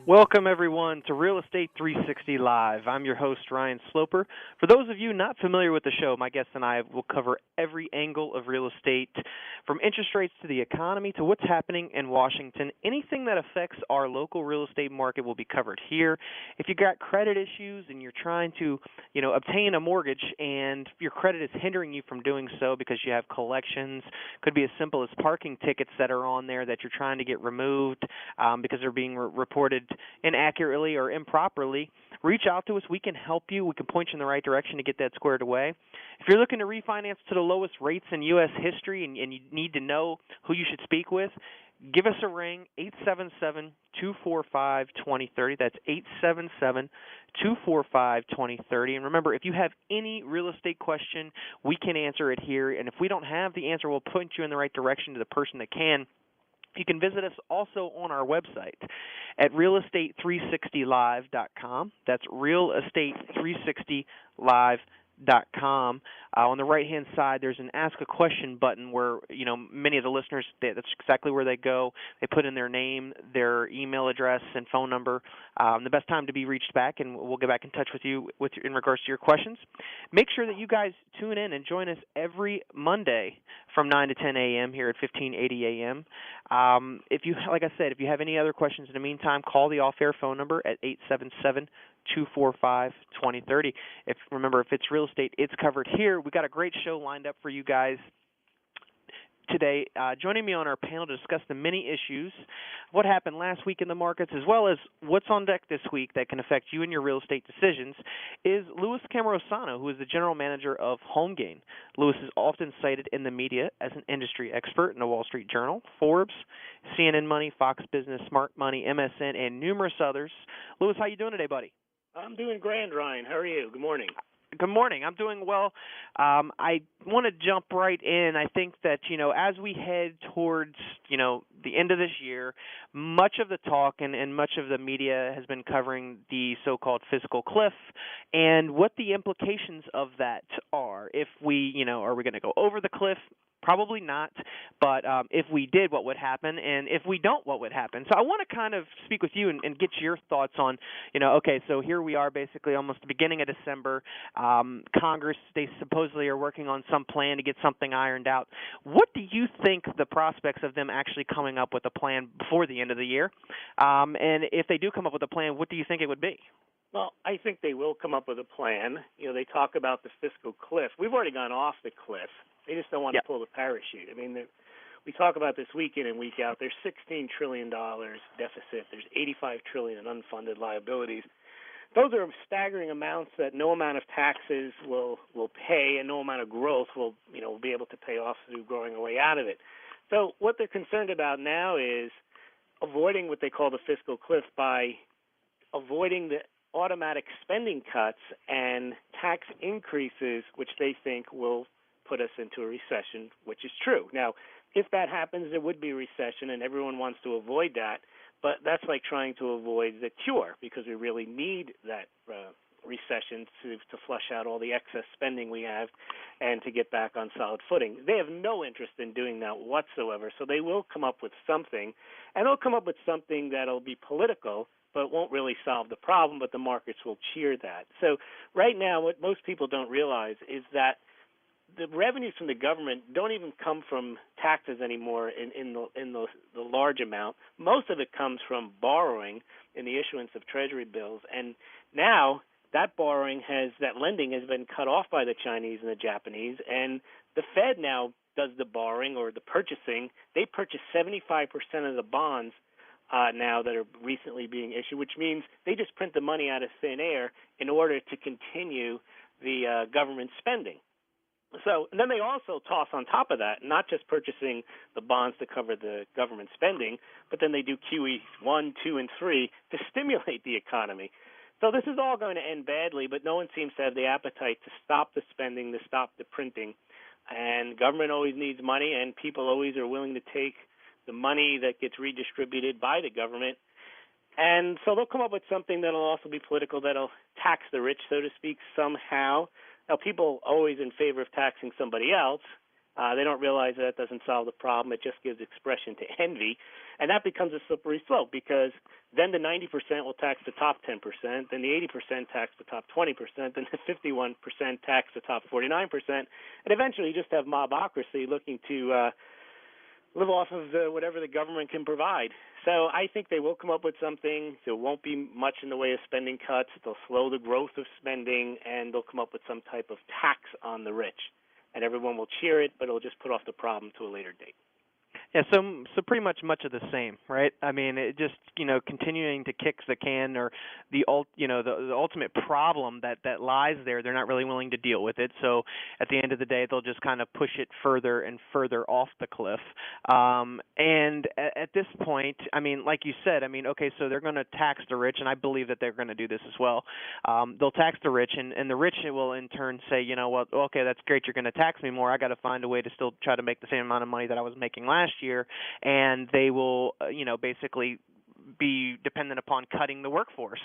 Welcome, everyone, to Real Estate 360 Live. I'm your host, Ryan Sloper. For those of you not familiar with the show, my guests and I will cover every angle of real estate, from interest rates to the economy to what's happening in Washington. Anything that affects our local real estate market will be covered here. If you've got credit issues and you're trying to, obtain a mortgage and your credit is hindering you from doing so because you have collections, could be as simple as parking tickets that are on there that you're trying to get removed because they're being reported inaccurately or improperly, reach out to us. We can help you. We can point you in the right direction to get that squared away. If you're looking to refinance to the lowest rates in U.S. history and you need to know who you should speak with, give us a ring, 877-245-2030. That's 877-245-2030. And remember, if you have any real estate question, we can answer it here. And if we don't have the answer, we'll point you in the right direction to the person that can. You can visit us also on our website at realestate360live.com. That's realestate360live.com. On the right-hand side, there's an Ask a Question button where, many of the listeners, that's exactly where they go. They put in their name, their email address, and phone number. The best time to be reached back, and we'll get back in touch with you in regards to your questions. Make sure that you guys tune in and join us every Monday from 9 to 10 a.m. here at 1580 a.m. Like I said, if you have any other questions in the meantime, call the off-air phone number at 877-245-2030. Remember, if it's real estate, it's covered here. We got a great show lined up for you guys today. Joining me on our panel to discuss the many issues, what happened last week in the markets, as well as what's on deck this week that can affect you and your real estate decisions, is Louis Cammarosano, who is the general manager of HomeGain. Louis is often cited in the media as an industry expert in the Wall Street Journal, Forbes, CNN Money, Fox Business, Smart Money, MSN, and numerous others. Louis, how you doing today, buddy? I'm doing grand, Ryan. How are you? Good morning. Good morning. I'm doing well. I want to jump right in. I think that, as we head towards, the end of this year, much of the talk and much of the media has been covering the so-called fiscal cliff and what the implications of that are. If we, are we going to go over the cliff? Probably not, but if we did, what would happen? And if we don't, what would happen? So I want to kind of speak with you and get your thoughts on, okay, so here we are basically almost the beginning of December. Congress, they supposedly are working on some plan to get something ironed out. What do you think the prospects of them actually coming up with a plan before the end of the year? And if they do come up with a plan, what do you think it would be? Well, I think they will come up with a plan. They talk about the fiscal cliff. We've already gone off the cliff. They just don't want to pull the parachute. I mean, we talk about this week in and week out. There's $16 trillion deficit. There's $85 trillion in unfunded liabilities. Those are staggering amounts that no amount of taxes will pay, and no amount of growth will be able to pay off through growing a way out of it. So what they're concerned about now is avoiding what they call the fiscal cliff by avoiding the automatic spending cuts and tax increases, which they think will put us into a recession, which is true. Now, if that happens, there would be a recession, and everyone wants to avoid that. But that's like trying to avoid the cure, because we really need that recession to flush out all the excess spending we have and to get back on solid footing. They have no interest in doing that whatsoever, so they will come up with something, and they'll come up with something that'll be political, but it won't really solve the problem, but the markets will cheer that. So right now, what most people don't realize is that the revenues from the government don't even come from taxes anymore in the large amount. Most of it comes from borrowing in the issuance of Treasury bills. And now that lending has been cut off by the Chinese and the Japanese, and the Fed now does the borrowing or the purchasing. They purchase 75% of the bonds now that are recently being issued, which means they just print the money out of thin air in order to continue the government spending. So, and then they also toss on top of that, not just purchasing the bonds to cover the government spending, but then they do QE 1, 2, and 3 to stimulate the economy. So this is all going to end badly, but no one seems to have the appetite to stop the spending, to stop the printing. And government always needs money, and people always are willing to take the money that gets redistributed by the government. And so they'll come up with something that'll also be political, that'll tax the rich, so to speak, somehow. Now, people always in favor of taxing somebody else. They don't realize that doesn't solve the problem. It just gives expression to envy, and that becomes a slippery slope because then the 90% will tax the top 10%, then the 80% tax the top 20%, then the 51% tax the top 49%, and eventually you just have mobocracy looking to live off of whatever the government can provide. So I think they will come up with something. There won't be much in the way of spending cuts. They'll slow the growth of spending, and they'll come up with some type of tax on the rich. And everyone will cheer it, but it'll just put off the problem to a later date. Yeah, so pretty much of the same, right? I mean, it just continuing to kick the can, or the ultimate problem that lies there. They're not really willing to deal with it. So at the end of the day, they'll just kind of push it further and further off the cliff. And at this point, I mean, like you said, I mean, okay, so they're going to tax the rich, and I believe that they're going to do this as well. They'll tax the rich, and the rich will in turn say, well, okay, that's great, you're going to tax me more. I got to find a way to still try to make the same amount of money that I was making last year, and they will, basically be dependent upon cutting the workforce,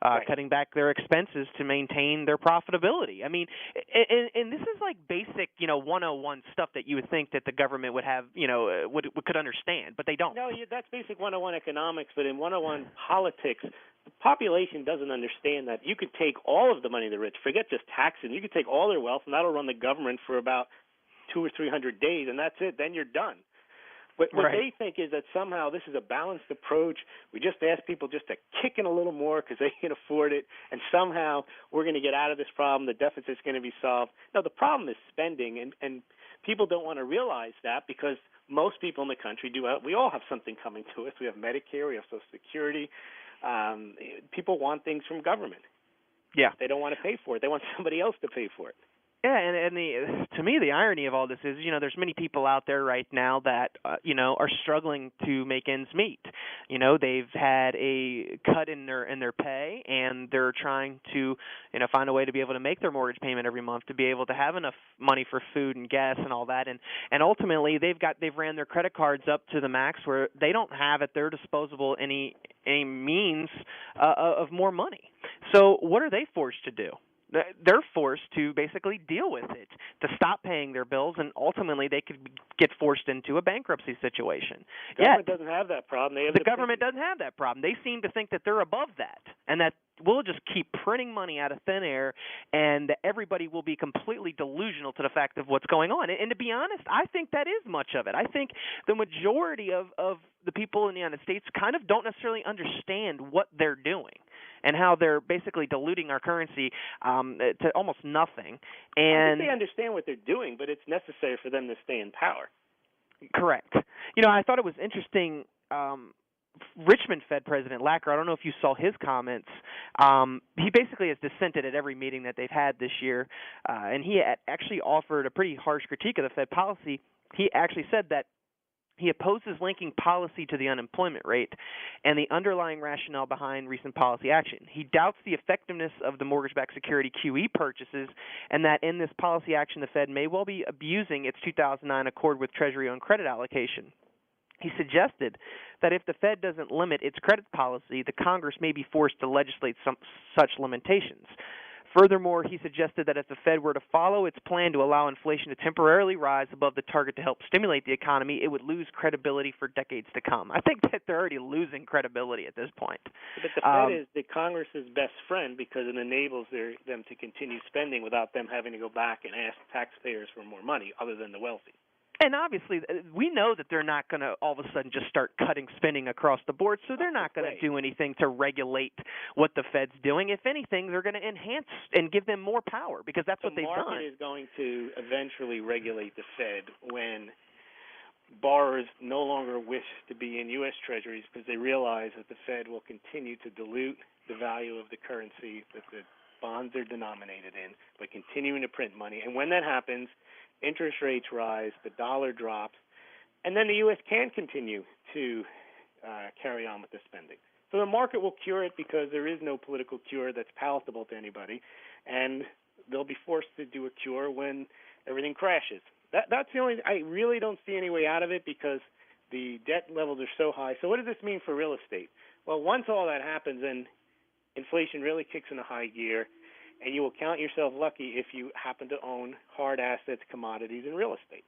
right. Cutting back their expenses to maintain their profitability. I mean, and this is like basic, 101 stuff that you would think that the government would have, could understand, but they don't. No, that's basic 101 economics, but in 101 politics, the population doesn't understand that you could take all of the money of the rich, forget just taxing, you could take all their wealth, and that'll run the government for about 200 or 300 days, and that's it, then you're done. What they think is that somehow this is a balanced approach. We just ask people just to kick in a little more because they can afford it, and somehow we're going to get out of this problem. The deficit's going to be solved. No, the problem is spending, and people don't want to realize that because most people in the country do. We all have something coming to us. We have Medicare. We have Social Security. People want things from government. Yeah. They don't want to pay for it. They want somebody else to pay for it. Yeah, and to me, the irony of all this is, there's many people out there right now that, are struggling to make ends meet. They've had a cut in their pay, and they're trying to, find a way to be able to make their mortgage payment every month, to be able to have enough money for food and gas and all that. And ultimately, they've ran their credit cards up to the max where they don't have at their disposal any means of more money. So what are they forced to do? They're forced to basically deal with it, to stop paying their bills, and ultimately they could get forced into a bankruptcy situation. The government doesn't have that problem. The government doesn't have that problem. They seem to think that they're above that, and that we'll just keep printing money out of thin air, and that everybody will be completely delusional to the fact of what's going on. And to be honest, I think that is much of it. I think the majority of the people in the United States kind of don't necessarily understand what they're doing and how they're basically diluting our currency to almost nothing. And I think they understand what they're doing, but it's necessary for them to stay in power. Correct. I thought it was interesting. Richmond Fed President Lacker, I don't know if you saw his comments. He basically has dissented at every meeting that they've had this year, and he actually offered a pretty harsh critique of the Fed policy. He actually said that he opposes linking policy to the unemployment rate and the underlying rationale behind recent policy action. He doubts the effectiveness of the mortgage-backed security QE purchases, and that in this policy action the Fed may well be abusing its 2009 accord with Treasury-owned credit allocation. He suggested that if the Fed doesn't limit its credit policy, the Congress may be forced to legislate such limitations. Furthermore, he suggested that if the Fed were to follow its plan to allow inflation to temporarily rise above the target to help stimulate the economy, it would lose credibility for decades to come. I think that they're already losing credibility at this point. But the Fed is the Congress's best friend because it enables them to continue spending without them having to go back and ask taxpayers for more money other than the wealthy. And obviously, we know that they're not going to all of a sudden just start cutting spending across the board, so they're not going to do anything to regulate what the Fed's doing. If anything, they're going to enhance and give them more power because that's what they've done. The market is going to eventually regulate the Fed when borrowers no longer wish to be in US Treasuries because they realize that the Fed will continue to dilute the value of the currency that the bonds are denominated in by continuing to print money. And when that happens, interest rates rise, the dollar drops, and then the U.S. can continue to carry on with the spending. So the market will cure it because there is no political cure that's palatable to anybody, and they'll be forced to do a cure when everything crashes. That's the only. I really don't see any way out of it because the debt levels are so high. So what does this mean for real estate? Well, once all that happens, then inflation really kicks in a high gear, and you will count yourself lucky if you happen to own hard assets, commodities, and real estate.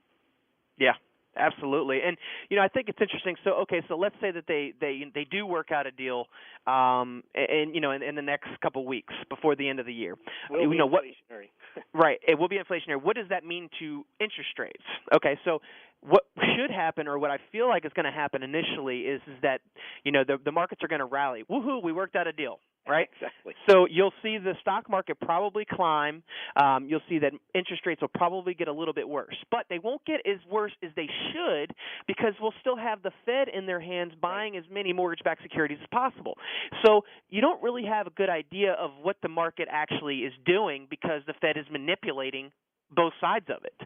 Yeah, absolutely. And I think it's interesting. So let's say that they do work out a deal, in the next couple of weeks before the end of the year. Will be inflationary. Right, it will be inflationary. What does that mean to interest rates? Okay, so what should happen, or what I feel like is going to happen initially, is that the markets are going to rally. Woohoo! We worked out a deal. Right? Exactly. So you'll see the stock market probably climb. You'll see that interest rates will probably get a little bit worse. But they won't get as worse as they should, because we'll still have the Fed in their hands buying as many mortgage-backed securities as possible. So you don't really have a good idea of what the market actually is doing, because the Fed is manipulating both sides of it.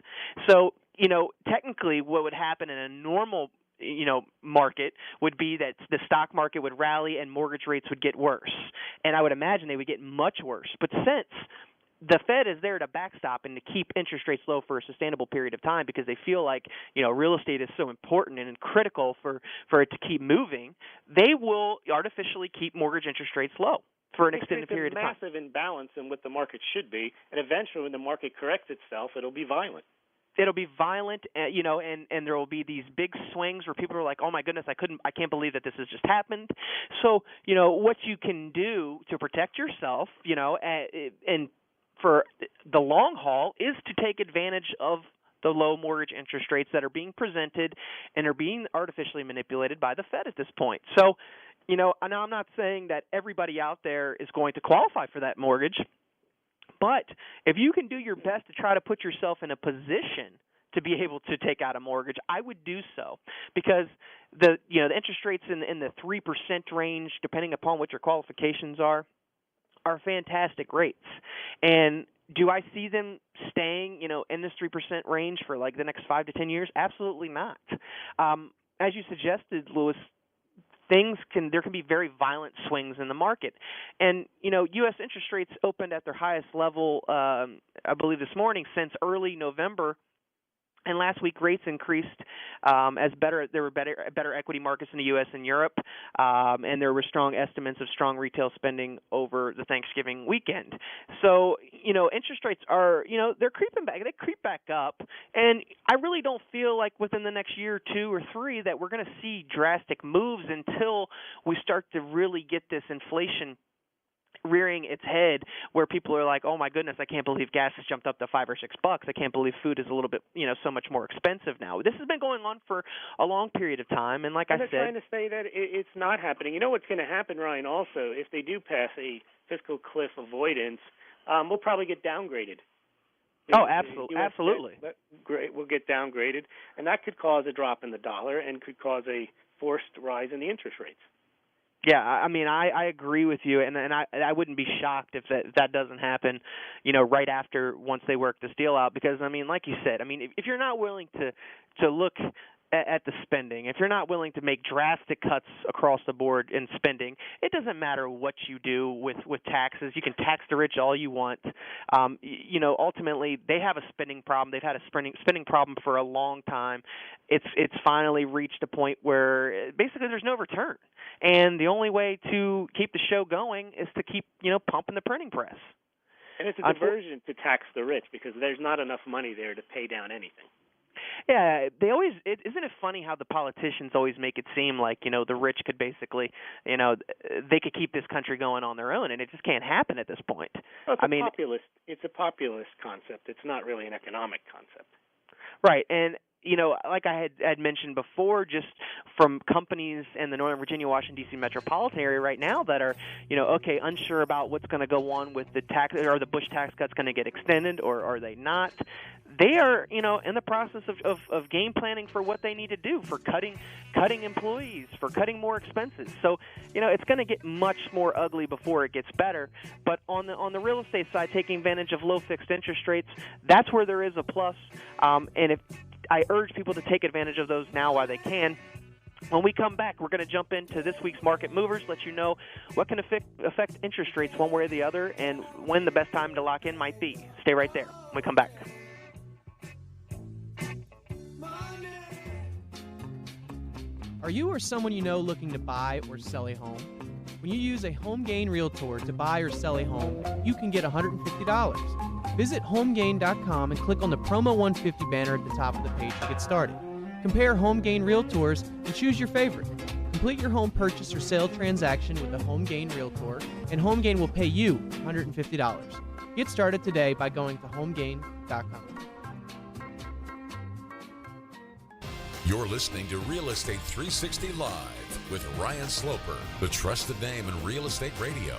So, technically what would happen in a normal market would be that the stock market would rally and mortgage rates would get worse. And I would imagine they would get much worse. But since the Fed is there to backstop and to keep interest rates low for a sustainable period of time, because they feel like, real estate is so important and critical for it to keep moving, they will artificially keep mortgage interest rates low for an extended period of time. It's a massive imbalance in what the market should be, and eventually when the market corrects itself, it'll be violent. It'll be violent, and there will be these big swings where people are like, "Oh my goodness, I can't believe that this has just happened." So, what you can do to protect yourself, and for the long haul, is to take advantage of the low mortgage interest rates that are being presented and are being artificially manipulated by the Fed at this point. So, and I'm not saying that everybody out there is going to qualify for that mortgage. But if you can do your best to try to put yourself in a position to be able to take out a mortgage, I would do so, because the interest rates in the 3% range, depending upon what your qualifications are fantastic rates. And do I see them staying, in this 3% range for like the next 5 to 10 years? Absolutely not. As you suggested, Louis, there can be very violent swings in the market. And, U.S. interest rates opened at their highest level, I believe this morning, since early November. And last week, rates increased there were better equity markets in the U.S. and Europe, and there were strong estimates of strong retail spending over the Thanksgiving weekend. So, interest rates are, they're creeping back. They creep back up, and I really don't feel like within the next year, 2 or 3, that we're going to see drastic moves until we start to really get this inflation rearing its head, where people are like, "Oh my goodness, I can't believe gas has jumped up to $5 or $6. I can't believe food is a little bit, so much more expensive now." This has been going on for a long period of time, and they're trying to say that it's not happening. You know what's going to happen, Ryan? Also, if they do pass a fiscal cliff avoidance, we'll probably get downgraded. Oh, absolutely. Great, we'll get downgraded, and that could cause a drop in the dollar and could cause a forced rise in the interest rates. Yeah, I mean, I agree with you, and I wouldn't be shocked if that doesn't happen, right after, once they work this deal out, because, I mean, like you said, I mean, if you're not willing to look at the spending, if you're not willing to make drastic cuts across the board in spending, it doesn't matter what you do with taxes. You can tax the rich all you want. Ultimately, they have a spending problem. They've had a spending problem for a long time. It's finally reached a point where basically there's no return. And the only way to keep the show going is to keep, pumping the printing press. And it's a diversion to tax the rich, because there's not enough money there to pay down anything. Yeah, isn't it funny how the politicians always make it seem like, the rich could basically, they could keep this country going on their own, and it just can't happen at this point. Well, it's a populist concept. It's not really an economic concept. Right, and like I had mentioned before, just from companies in the Northern Virginia, Washington, D.C. metropolitan area right now that are, unsure about what's going to go on with the tax, or the Bush tax cuts going to get extended, or are they not. They are, in the process of game planning for what they need to do, for cutting employees, for cutting more expenses. So, it's going to get much more ugly before it gets better. But on the real estate side, taking advantage of low fixed interest rates, that's where there is a plus. And if I urge people to take advantage of those now while they can. When we come back, we're going to jump into this week's market movers, let you know what can affect interest rates one way or the other, and when the best time to lock in might be. Stay right there when we come back. Are you or someone you know looking to buy or sell a home? When you use a HomeGain Realtor to buy or sell a home, you can get $150. Visit homegain.com and click on the Promo 150 banner at the top of the page to get started. Compare HomeGain Realtors and choose your favorite. Complete your home purchase or sale transaction with a HomeGain Realtor, and HomeGain will pay you $150. Get started today by going to homegain.com. You're listening to Real Estate 360 Live with Ryan Sloper, the trusted name in real estate radio.